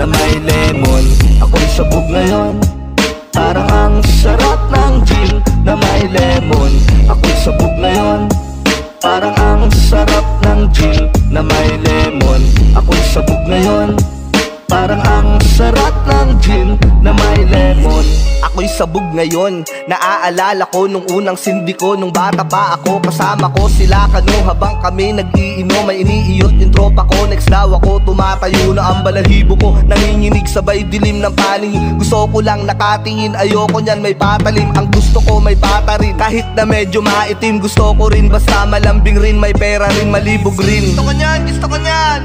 na may lemon. Ako'y sabog ngayon, parang ang sarap ng gin na may lemon. Ako'y sabog ngayon, parang ang sarap ng gin na may lemon. Ako'y sabog ngayon, parang ang sarap ng gin na may lemon. Ako'y sabog ngayon, naaalala ko nung unang sindi ko. Nung bata pa ako, kasama ko sila Kano. Habang kami nag-iinom, may iniiyot yung tropa ko. Next daw ako, tumatayo na ang balahibo ko. Nanginginig sabay dilim ng paningin. Gusto ko lang nakatingin, ayoko nyan may patalim. Ang gusto ko may pata rin, kahit na medyo maitim. Gusto ko rin basta malambing rin, may pera rin, malibog rin. Gusto ko nyan, gusto ko nyan.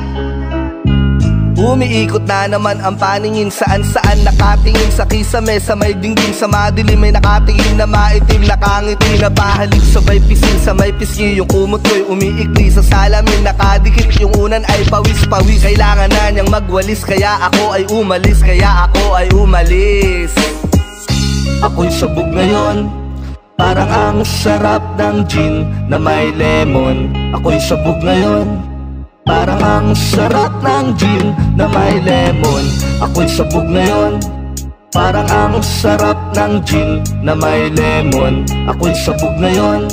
Umiikot na naman ang paningin, saan-saan nakatingin. Sa kisame, sa may dinggin, sa madilim may nakatingin na maitim. Nakangiti na pahalik, sabay pisil sa may pisngi. Yung kumot ko'y umiikli sa salamin, nakadikit. Yung unan ay pawis-pawis, kailangan na niyang magwalis. Kaya ako ay umalis, kaya ako ay umalis. Ako'y sabog ngayon, parang ang sarap ng gin na may lemon. Ako'y sabog ngayon, parang ang sarap ng gin na may lemon. Ako'y sabog ngayon, parang ang sarap ng gin na may lemon. Ako'y sabog ngayon,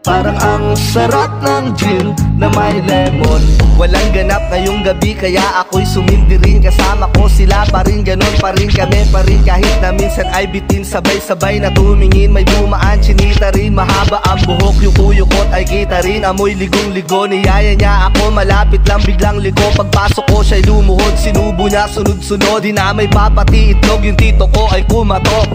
parang ang sarap ng gin na may lemon. Walang ganap ngayong gabi, kaya ako'y sumindi rin. Kasama ko sila pa rin, ganon pa rin kami pa rin. Kahit na minsan ay bitin, sabay-sabay na tumingin. May bumaan, chinita rin, mahaba ang buhok. Yung kuyukot ay kita rin, amoy ligong-ligo. Niyaya niya ako, malapit lang biglang ligo. Pagpasok ko siya'y lumuhod, sinubo niya sunod-sunod. Di na may papati itlog, yung tito ko ay kumatok.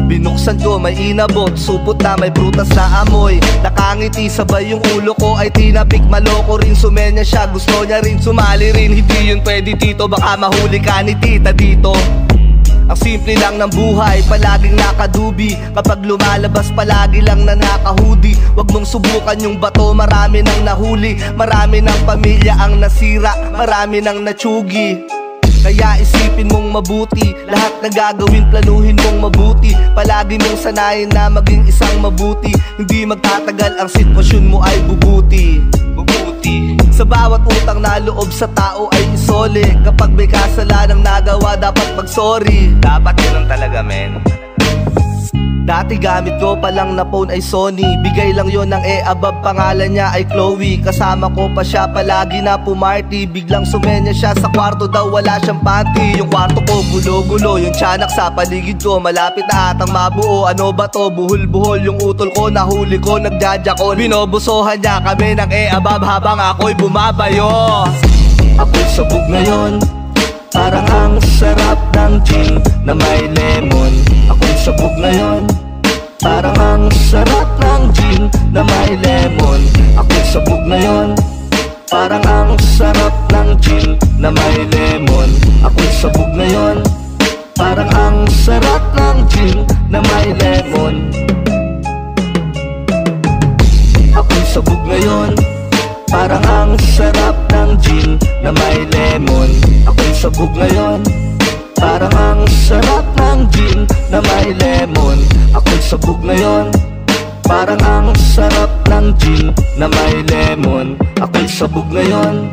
Binuksan ko, may inabot, supot na may prutas na amoy. Nakangiti sabay yung ulo ko ay tinapik. Maloko rin, sumenya siya, gusto niya rin sumali rin. Hindi yun pwede tito, baka mahuli ka ni tita dito. Ang simple lang ng buhay, palaging nakadubi. Kapag lumalabas palagi lang na nakahudi. Huwag mong subukan yung bato, marami nang nahuli. Marami ng pamilya ang nasira, marami nang natsugi. Kaya isipin mong mabuti, lahat na gagawin planuhin mong mabuti. Palagi mong sanayin na maging isang mabuti. Hindi magtatagal ang sitwasyon mo ay bubuti. Sa bawat utang na loob sa tao ay isole. Kapag may kasalanang nagawa dapat mag-sorry. Dapat yun talaga men. Dati gamit ko palang na phone ay Sony. Bigay lang yon ng above, pangalan niya ay Chloe. Kasama ko pa siya palagi na pumarty. Biglang sumenya siya sa kwarto daw wala siyang panty. Yung kwarto ko gulo-gulo, yung tiyanak sa paligid ko malapit na atang mabuo. Ano ba to? Buhol-buhol yung utol ko, nahuli ko, nagjajakon. Binobusohan niya kami ng above habang ako'y bumabayo. Ako'y sabog ngayon, parang ang sarap ng gin na may lemon. Ako'y sabog ngayon, parang ang sarap ng gin na may lemon. Ako'y sabog ngayon, parang ang sarap ng gin na may lemon. Ako'y sabog ngayon, parang ang sarap ng gin na may lemon. Ako'y sabog ngayon, parang ang sarap ng gin na may lemon. Ako'y sabog ngayon, parang ang sarap ng gin na may lemon. Ako'y sabog ngayon, parang ang sarap ng gin na may lemon. Ako'y sabog ngayon.